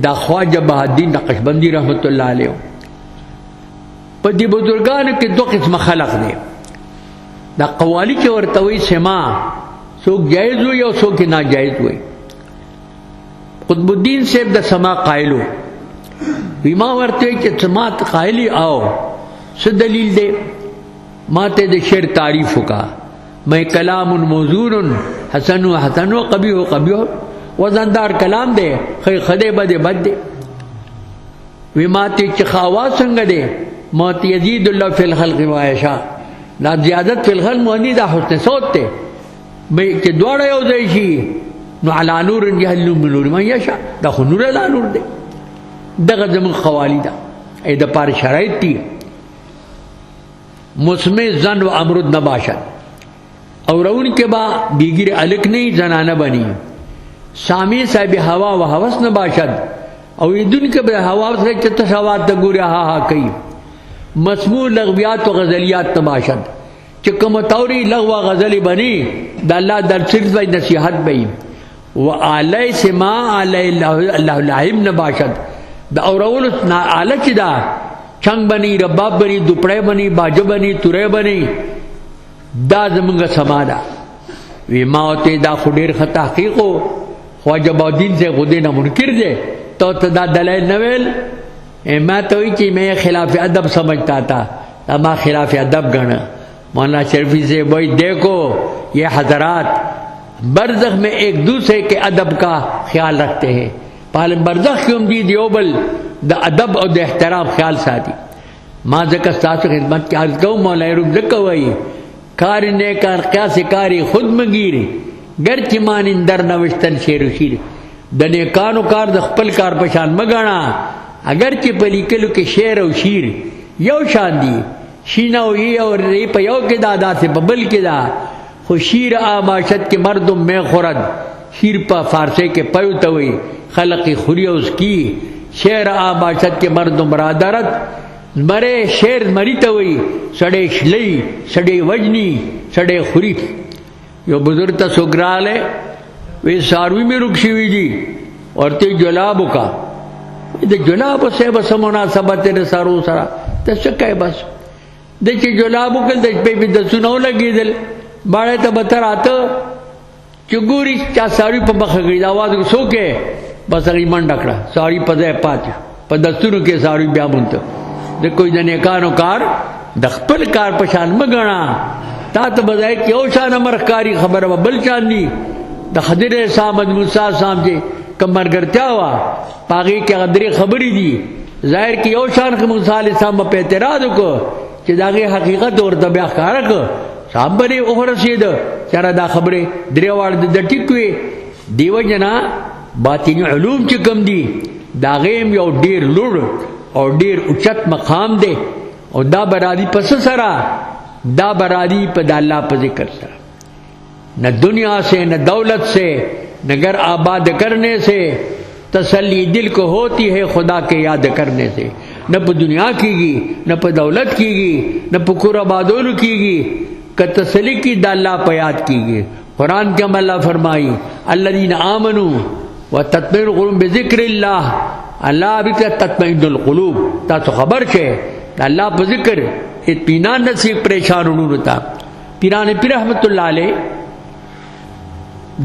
دا خواجہ بہادین نقشبندی رحمت اللہ علیہ پا دی بزرگانو که دو قسم خلق دے. دا قوالی چه ورطوی سما سوک جائز ہوئی او سوک ناجائز ہوئی. قطب الدین صاحب دا سما قائلو ویما ورطوی چه سما قائلی آو سو دلیل دے ما تے دے شعر تعریفو کا میں کلام موزون حسن و حسن و قبیح و قبیح وزندار کلام دے خی خدے بدے بد دے. وی ماتی چخاوا سنگ دے موتی یزید اللہ فی الخلق وایشا لا زیادت فی الخلق مونی دا حسن صوت تے بھئی کہ دوڑا یو زیشی نو علا نور جہلو من نور من یشا دا خو نور علا نور دے دا غزم خوالی دا ای دا پار شرائط تی مسمع زن و امرد نباشد اور ان کے با دیگر علق نہیں زنانہ بنی سامی صاحب ہوا و حوث نباشد اور دن کے با ہوا سے چتشوات تگوری ہا ہا کئی مسموع لغویات و غزلیات نباشد چکم توری لغو غزلی بنی دا اللہ در صرف بی نصیحت بی و آلہ سما آلہ اللہ العیم نباشد دا اور اول آلہ چی دا چنگ بنی رباب بنی دوپڑے بنی باجو بنی تورے بنی دا زمنگ سما دا وی ماوتے دا خودیر خط تحقیقو خواجہ بہادین سے خودے نہ منکر دے تو دا دلائل نویل میں توئی چی میں خلاف ادب سمجھتا تھا اما خلاف ادب گنا. مولانا شرفی سے بھائی دیکھو یہ حضرات برزخ میں ایک دوسرے کے ادب کا خیال رکھتے ہیں. پالم برزخ کیوں دی دیوبل دا ادب اور دا احترام خیال ساتھی ماں زکر ساتھ خدمت کی عرض کہوں مولا رب زکر وئی کار نیکار قیاس کاری خود مگیر گرچ مان اندر نوشتن شیر و شیر دنے کانو کار دا خپل کار پشان مگانا اگرچہ پلی کلو کے شیر و شیر یو شان دی شینا و یہ اور ری پا یو کے دا سے ببل کے دا خو شیر آماشت کے مردم میں خورد شیر پا فارسے کے پیو توئی خلقی خوریوز کی شیر آماشت کے مردم برادرت مرے شیر مری توئی سڑے شلی سڑے وجنی سڑے خوری. یو بزرگ تا سگرالے وی ساروی میں رکشی ہوئی جی اور تی جلابو کا دے جلابو سے بس مناسبت رسارو سرا تسکے بس دے چی جلابو کل دے پہ بھی دسونو لگی دل باڑے تا بتر آتا چگوری چا ساروی پا بخگی آواز کو سوکے بس هغې منډه کړه ساری په ځای پاتې په دستونو کې ساری بیا مونته د کوئی د نیکانو کار د خپل کار په شان مه ګڼه تا ته به ځای کې یو شان امر ښکاري خبره به بل شان دي د خضر علیه السلام د موسی السلام چې کوم ملګرتیا وه په هغې کې هغه درې خبرې دي ظاهر کې یو شان موسی علیه السلام به په اعتراض وکړو چې د هغې حقیقت ورته بیا ښکاره کړ صاحب به یې ورسېده چې یاره دا خبرې درې واړه د ټیک وې دیو جنا باطني علوم چې کوم دي د هغې هم یو ډېر لوړ او ډېر اوچت مقام دی او دا برادی پس سرا دا برادی پا دا اللہ پا ذکر سرا نہ دنیا سے نہ دولت سے نہ گھر آباد کرنے سے تسلی دل کو ہوتی ہے خدا کے یاد کرنے سے نہ پا دنیا کی گی نہ پا دولت کی گی نہ پا کور آبادول کی گی کہ تسلی کی دا اللہ پا یاد کی گی قرآن کے ہم اللہ فرمائی الذین آمنوا وتطمئن قلوبهم بذکر اللہ اللہ ابھی تطمئن القلوب تا تو خبر چھے اللہ پا ذکر اطمینان نصیب پریشان انہوں تا پیران پیر رحمت اللہ علیہ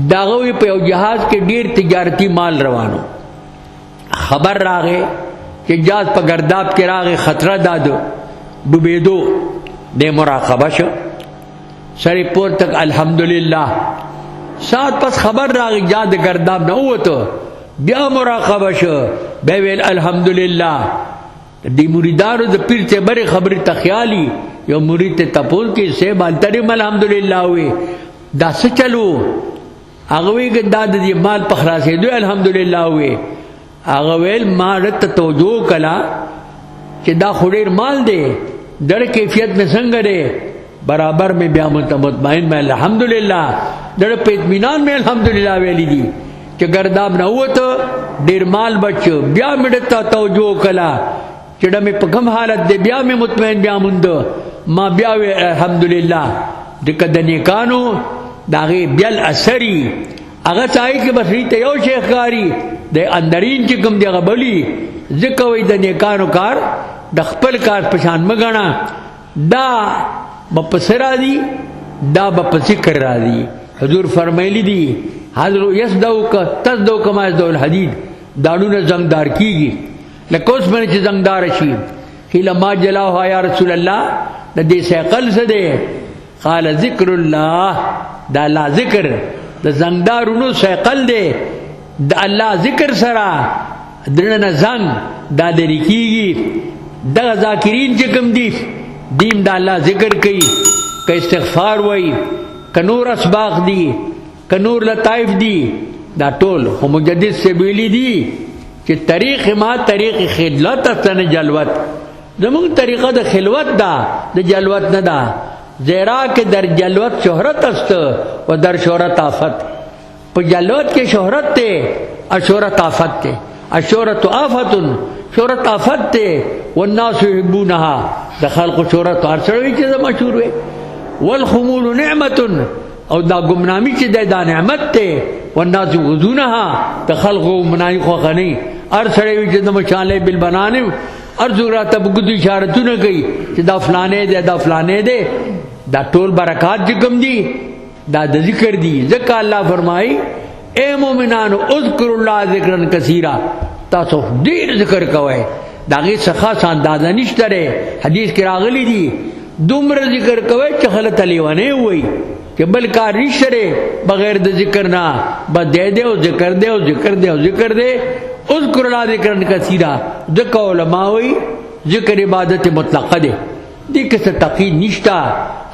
داغوی پہ جہاز کے ډیر تجارتی مال روانو خبر راغے کہ جہاز پا گرداب کے راغے خطرہ دادو ڈوبیدو دے مراقبہ شو سری پور تک الحمدللہ ساتھ پس خبر راغے جہاز گرداب نہ ہوا تو بیا مراقبہ شو بیویل الحمدللہ دی مریدانو د پیر ته بری خبری تخیالی یو مرید ته تپول کې سے بالتریم الحمدللہ ہوئے دا څه چلو هغه وی دا د مال په خلاصې دوی الحمدللہ ہوئے هغه ویل ما رت توجو کلا چې دا خوریر مال دی در کیفیت میں څنګه دی برابر میں بیا مطمئن میں الحمدللہ در په اطمینان میں الحمدللہ ویلی دی چې گرداب نه هو ته ډیر مال بچو بیا مړه توجو کلا چڑا میں پکم حالت دے بیا میں مطمئن بیا مندو ما بیا وی الحمدللہ دکا دنیکانو داغی بیل اثری اگا چاہی کہ بس ریتے یو شیخ کاری دے اندرین چکم دے غبلی ذکوی دنیکانو کار دخپل کار پشان مگانا دا بپسرا دی دا بپسکر را دی حضور فرمائلی دی حضر یسدو کا تسدو کما یسدو الحدید دانون زنگدار کی گی لکوس میں چھ زنگدار شی خیلا ما جلاوها یا رسول اللہ دا دے سیقل سدے قال ذکر اللہ دا اللہ ذکر دا زنگدارونو سیقل دے دا اللہ ذکر سرا درن زنگ دا دری کی گی دا ذاکرین چکم دی دیم دا اللہ ذکر کی کہ استغفار وئی کہ نور اسباق دی کہ نور لطائف دی دا ټول خو مجدد سے بیلی دی کہ طریق ما طریق خلوت استن جلوت زمون طریقہ دا خلوت دا جلوت نہ دا زیرا کہ در جلوت شہرت است و در شہرت آفت پا جلوت کے شہرت تے اشہرت آفت تے اشہرت آفت شہرت آفت تے والناس يحبونها دا خلق شہرت ارسڑوی چیزا مشہور ہوئے والخمول نعمت او دا گمنامی چی دا نعمت تے والناس غزونها دا خلق گمنامی خوخنی ارسڑوی چیزا مشانلے بالبنانم ارزورا تب گدو اشارتو نہ گئی کہ دا فلانے دے دا فلانے دے دا ټول برکات جکم دی دا ذکر دی ذکر اللہ فرمائی اے مومنانو اذکر اللہ ذکرن کثیرا تاسو دیر ذکر کوئے دا غی سخا ساندازہ نشترے حدیث کی راغلی دی دومر ذکر کوئے چخلط علیوانے ہوئی کہ بلکار نشترے بغیر دا ذکر نہ بس دے دے او ذکر دے او ذکر دے او ذکر دے اذکر اللہ ذکرن کثیرا ذکر علماء ہوئی ذکر عبادت مطلقہ دے دیکھ سے تقید نشتا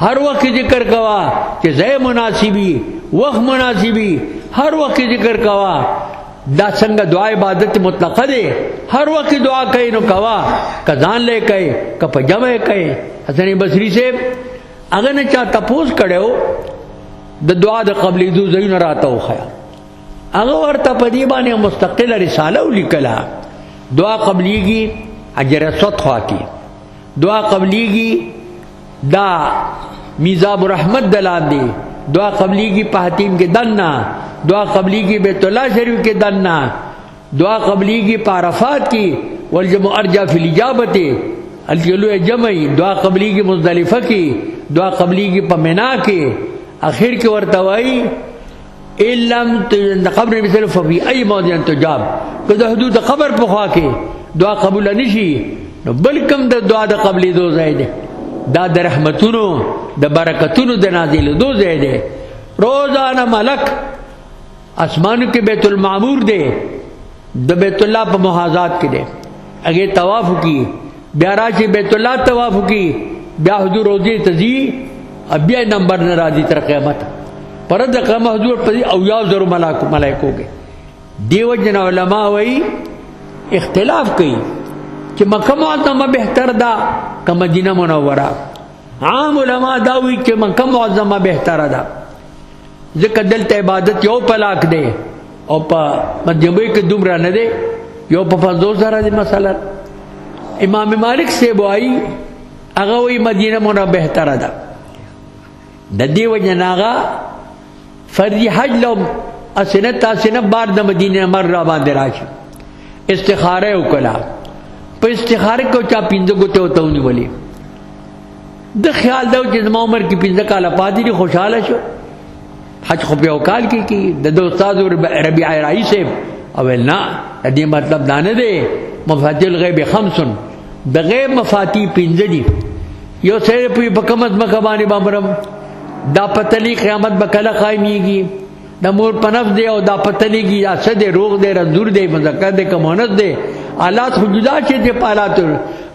ہر وقت ذکر کوا کہ زی مناسبی وقت مناسبی ہر وقت ذکر کوا دا سنگ دعا عبادت مطلقہ دے ہر وقت دعا کئی نو کوا کزان لے کئی کپا جمع کئی حسن بصری سے اگر نے چاہتا پوس کڑے ہو دا دعا دا قبلی دو زیون راتا ہو خیا اگر ورطا پدیبانی مستقل رسالہ لکلا دعا قبلی کی اجر صد خواہ کی دعا قبلی کی دا میزاب رحمت دلان دی دعا قبلی کی پہتیم کے دننا دعا قبلی کی بیت اللہ شریف کے دننا دعا قبلی کی پارفات کی والجمع ارجا فی الاجابت الجلو جمعی دعا قبلی کی مزدلفہ کی دعا قبلی کی پمنا کے آخر کے ورتوائی لم تجد قبر مثل ففي أي موضع تجاب کدا حدود قبر په خوا کې دعا قبول نشي نو بل کم د دعا د قبلې دو ځای دی دا د رحمتونو د برکتونو د نازل دو ځای دی روزانه ملک اسمانو کې بیت المعمور دی د بیت الله په محاذات کې دی هغه طواف کی بیا راشي بیت الله طواف کی بیا حضور روزي تزي بیا نمبر ناراضي تر قیامت پر د قیامت حضور په او یا زر ملائکو کې دیو جن علماء وی اختلاف کوي چې مکه معظمه بهتر ده که مدینه منوره عام علماء دا وی چې مکه معظمه بهتر ده ځکه دلته عبادت یو پلاک دی او په مدینه کې دومره نه دی یو په 5000 دی مثلا امام مالک سے وایي هغه وی مدینه منوره بهتر ده د دیو جن هغه فرض حج لو اسنه بار د مدینه مر را باندې راشي استخاره وکړه په استخاره کو چا پینځه ګوته وتهونی ولي د خیال دا چې زما عمر کې پینځه کاله پاتې دي خوشاله شو حج خو په وکال کې د استاد ربيع رای صاحب او نه دې مطلب دا نه دی مفاتيح الغیب خمس د غیب مفاتيح پینځه دي یو سره په کومه مکبانی بامرم دا پتلی قیامت بکله قائمیږي د مور پنف دی او دا پتلیږي یا څه دی روغ دی رنځور دی مذکر دی کمونت دی حالات حدودا چې دی پالات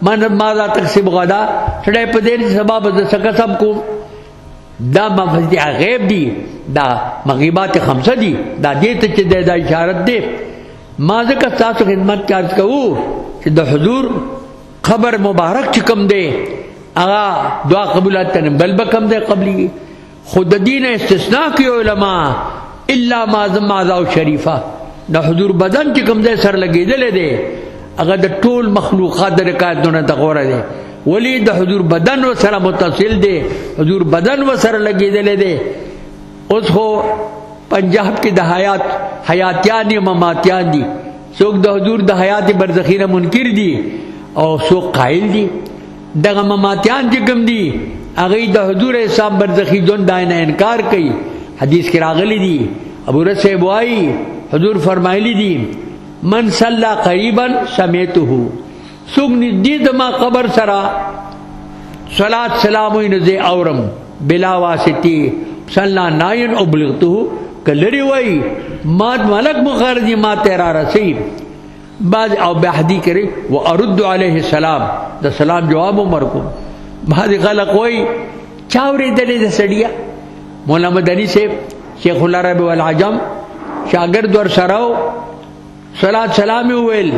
من ماذا تکسب غدا چړې په دې سبب د څه سب کو دا مفاتيح غیب دی دا مغیبات خمسه دی دا دې ته چې د اشارت دی ما ځکه تاسو خدمت چارج کوو چې د حضور خبر مبارک چې کوم دی هغه دعا قبولات نه بل بکم دی قبلی خود دین استثناء کی علماء الا ما ذا شریفہ د حضور بدن چې کوم ځای سره لګیدل دي هغه د ټول مخلوقات د رکعتونو تغوره دي ولی د حضور بدن و سره متصل دي حضور بدن و سره لګیدل دي اوس هو پنجاب کې د حیاتیان مماتیان دي څوک د حضور د حیات برزخی نه منکر دي او څوک قائل دي دغه مماتیان چې کوم دي هغه د حضور حساب برزخی جون داینه انکار کوي حدیث کې راغلی دي ابو رسول بوای حضور فرمایلی دي من صلى قریبا سمعته سوق نزدې د ما قبر سرا صلات سلام وینځه اورم بلا واسطه صلى ناین ابلغته کلری وای ما ملک مخرجی ما تیرا رسی بعض او بحدی کرے و ارد علیہ السلام دا سلام جواب عمر کو بعض خلق وای چاوری دلی دا سڑیا مولا مدنی سے شیخ العرب والعجم شاگرد ور سراو صلاة سلام ویل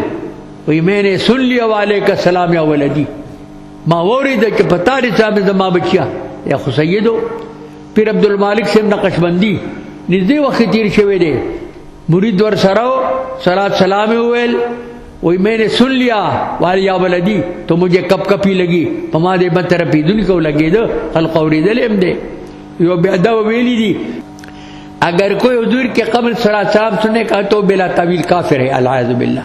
وی میں نے سن لیا علیکہ السلام یا ولدی ما وورد کہ پتاری صاحب زما بچیا یا خو سیدو پھر عبدالمالک سے نقش بندی نزدې وخت تیر شوی دی مرید ور سراو صلاة سلام ویل وی میں نے سن لیا والی یا ولدی تو مجھے کپ کپی لگی پما دے من طرفی دن کو لگے دو خلق اوریدل هم دے یو بیعدہ ویلی دی اگر کوئی حضور کے قبر صلاة سلام سننے کا تو بلا طویل کافر ہے العیاذ باللہ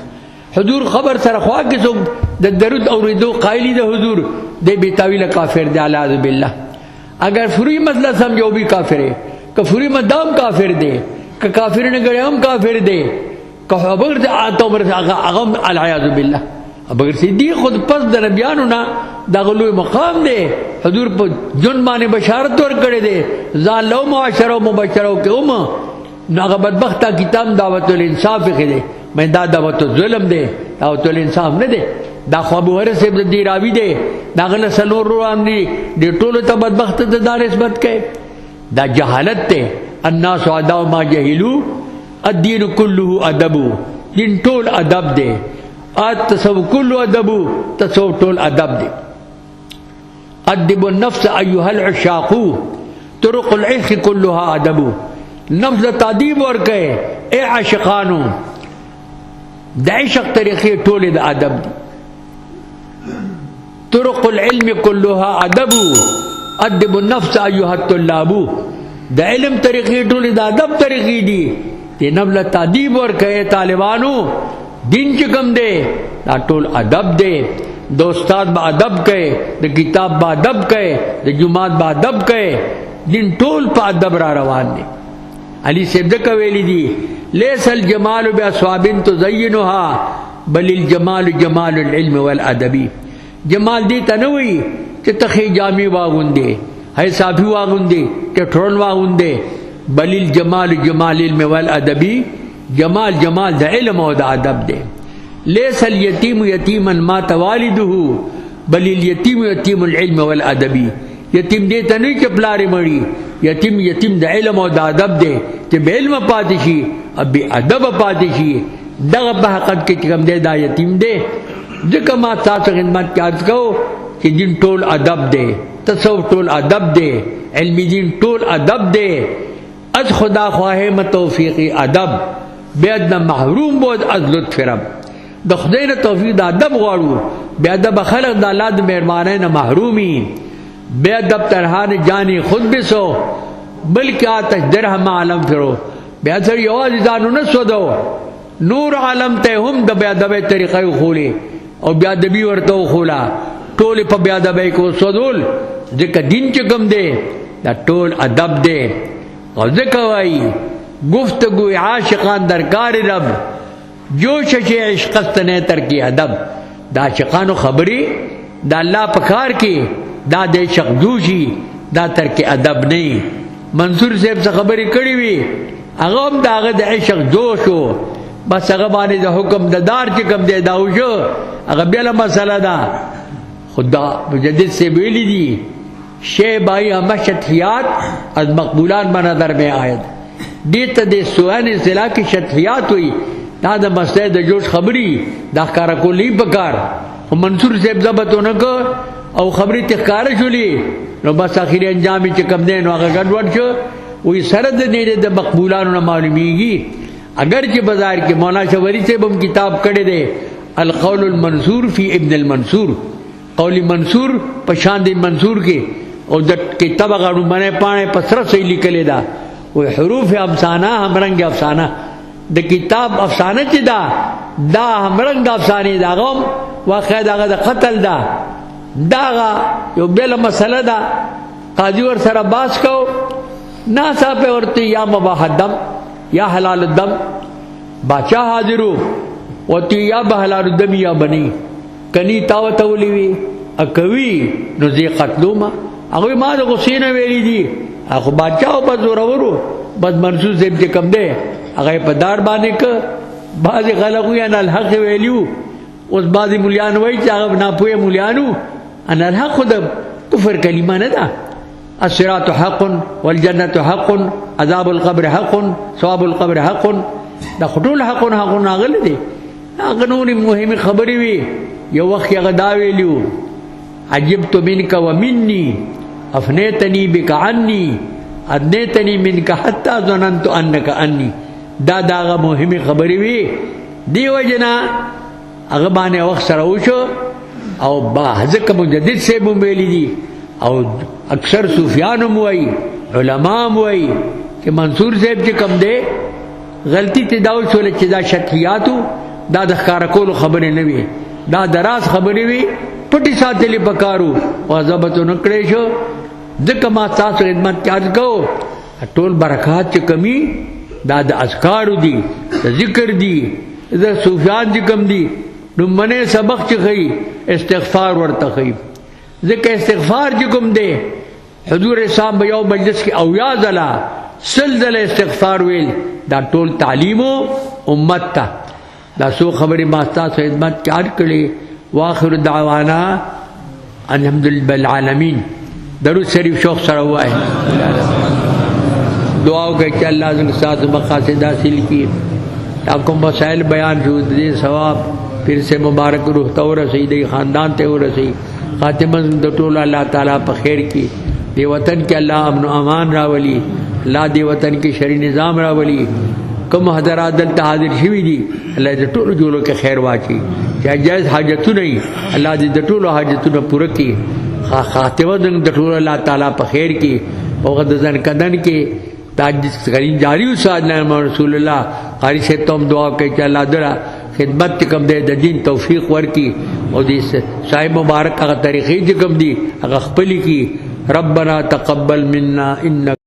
حضور خبر سر خواہ کے سو درود اوریدو قائلی دے حضور دے بے طویل کافر دے العیاذ باللہ اگر فری مسئلہ سمجھو بھی کافر ہے کہ فری مدام کافر دے کہ کافر نے گڑے ہم کافر دے کہ ابگر سے آتا عمر سے اغم العیاذ باللہ ابگر صدیق خود پس در نبیانونا دا غلوی مقام دے حضور پر جن مانے بشارت ور کرے دے زان لو معاشرہ و مبشرہ کے ناغا بدبختہ کتاب دعوت الانصاف دے میں دا دعوت الظلم دے دعوت الانصاف نہ دے دا خواب ور سے دی راوی دے ناغل سنور روان دی دی ټول ته بدبخت دا نسبت کے دا جہالت تے الناس عداو ما جہلو الدین کلو ادبو دین ټول ادب دے التصوف کلو ادبو تصوف ټول ادب دے ادب النفس ایها العشاق طرق العشق كلها ادب نفس تعذیب ور کہے اے عاشقانو د عشق طریقے ټول د ادب دي طرق العلم كلها ادب ادب النفس ایها الطلاب د علم طریقے ټول د ادب طریقې دي ته نفس تعذیب ور کہے طالبانو دین چې کوم دے دا ټول ادب دے د استاد با ادب کہے د کتاب با ادب کہے د جماعت با ادب کہے دین ټول په ادب را روان دي علی صاحب دکا ویلی دی لیس الجمال باسواب تزینها بل الجمال جمال العلم والادبی جمال دی تنوی چې تخی جامی واغوندے ہے صافی واغوندے ٹٹرول واغوندے بل الجمال جمال علم والادبی جمال جمال دا علم و دا ادب دے لیس الیتیم یتیما مات والده بل الیتیم یتیم العلم والادبی یتیم دے تنوی چې پلار مړی یتیم یتیم دا علم و دا ادب دے چې بے علم پاتی شي اب بے ادب پاتی شي دغه په حقیقت کې کوم دے دا یتیم دے ځکه ما تاسو خدمت کې عرض کوو چې دین ټول ادب دے تصوف ټول ادب دے علمی دین ټول ادب دے از خدا خواهی ما توفیقی ادب بیادنا محروم بود از لطف رب دا خدای توفیق دا ادب غواړو بیادب خلق دا اللہ دا مہربانین محرومی بیادب ترحان جانی خود بسو بلکہ آتش درہم عالم فرو بیادر یوازی زانو نسو دو نور عالم تے ہم دا بیادب طریقہ خولی او بیادبی ورطو خولا ټول په بیادبی کو سودول ځکه دین چې کوم دی دا ټول ادب دی او ځکه وایي گفتگوی عاشقان درکار رب جو شش عشقست نے ترکی ادب دا عاشقانو خبری دا اللہ پکار کی دا دے عشق جوشی دا ترک ادب نہیں منصور صاحب سے خبری کړي وی هغه هم دا هغه د عشق جوشو بس هغه باندې د حکم د دار چې کوم دی دا وشو هغه بل مسله ده خدا مجدد سے ویلی دی شے بائی ہمہ شتفیات از مقبولان با نظر میں آید دیتا دے سوہن اصطلاح کی شتفیات ہوئی دا دا مسئلہ دا جوش خبری دا کارکو لی بکار منصور صاحب ضبطو نکو او خبری تخکار شولی نو بس آخری انجامی چکم دے نو آگا گڑوڑ شو وہی سرد نیدے دا مقبولانو معلومی گی اگرچہ بازار کے مولا شوری سے بم کتاب کڑے دے القول المنصور فی ابن المنصور قولی منصور پشاند منصور کے اور کتاب غاڑو بنے پانے پسرت سے لکلے دا وہ حروف افسانہ ہم رنگ افسانہ دا کتاب افسانہ چی دا دا ہم رنگ افسانی دا غم واقع دا دا قتل دا دا غا یو بیل مسئلہ دا قاضی ور سر باس کو ناسا پہ ورتی یا مباح الدم یا حلال الدم باچا حاضرو ورتی یا بحلال الدم یا بنی کنی تاوتولی وی اکوی نو زی قتلو ما اگوی ما دا غسین ویلی دی اخو بادشاہو پا زورورو بس منصور زیب چے کم دے اگوی پا دار بانے که بعضی خلقوی ان الحق ویلیو اس بعضی ملیانو وی چا اگو ناپوی ملیانو ان الحق خود کفر کلمہ ندا الصراط حق والجنت حق عذاب القبر حق ثواب القبر حق دا خطول حق ناغل دے اگنونی مهمی خبری وی یو وقت غداوی لیو عجبت منک ومنی افنیتنی بک عنی ادنیتنی منک حتی ظننت انک انی دا داغا مهمی خبری وی دیو جنا اغبان وقت سروشو او حضرت مجدد سے بمیلی دی او اکثر صوفیانو موئی علماء موئی کہ منصور صاحب چی کم دے غلطی تداو شولی چیزا شتخیاتو دا دخکارکولو خبری نوی دا دراز خبری وی پٹی ساتلی پکارو وضبطو نکڑے شو ذکر ما تاسو خدمت کیاد کو ټول برکات چی کمی دا دا اذکارو دی دا ذکر دی دا صوفیان چی کم دی نمانے سبق چی خی استغفار ورطا خی ذکر استغفار چی کم دے حضور اسلام بیو مجلس کی اویا زلا سلزل استغفار ویل دا ټول تعلیمو امت تا دا سو خبری ماستا سو خدمت کیاد کلی واخر دعوانا الحمدللہ العالمین درود شریف شوق سر ہوا ہے دعاو کہ اللہ عزم ساتھ مقاصد حاصل کی تاکم مسائل بیان شو دے ثواب پھر سے مبارک روح تو رسی دے خاندان تے ہو رسی خاتمہ دٹول اللہ تعالیٰ پا خیر کی دے وطن کے اللہ امن و امان راولی اللہ دے وطن کے شرعی نظام راولی کم حضرات دلتا حاضر شوی دی اللہ دے ټولو جولو کے خیر واچی چاہے جائز حاجتو نہیں اللہ دے ټولو حاجتو نہ پورا کی خاتمہ دن ټولو اللہ تعالیٰ پا خیر کی وقت زن کدن کے تاج کریم جاری اساد نعمہ رسول اللہ قاری سے تم دعا کہ اللہ درہ خدمت کم دے دین توفیق ورکی اور دی صاحب مبارک کا طریقی کم دی اگر خپلی کی ربنا تقبل منا انک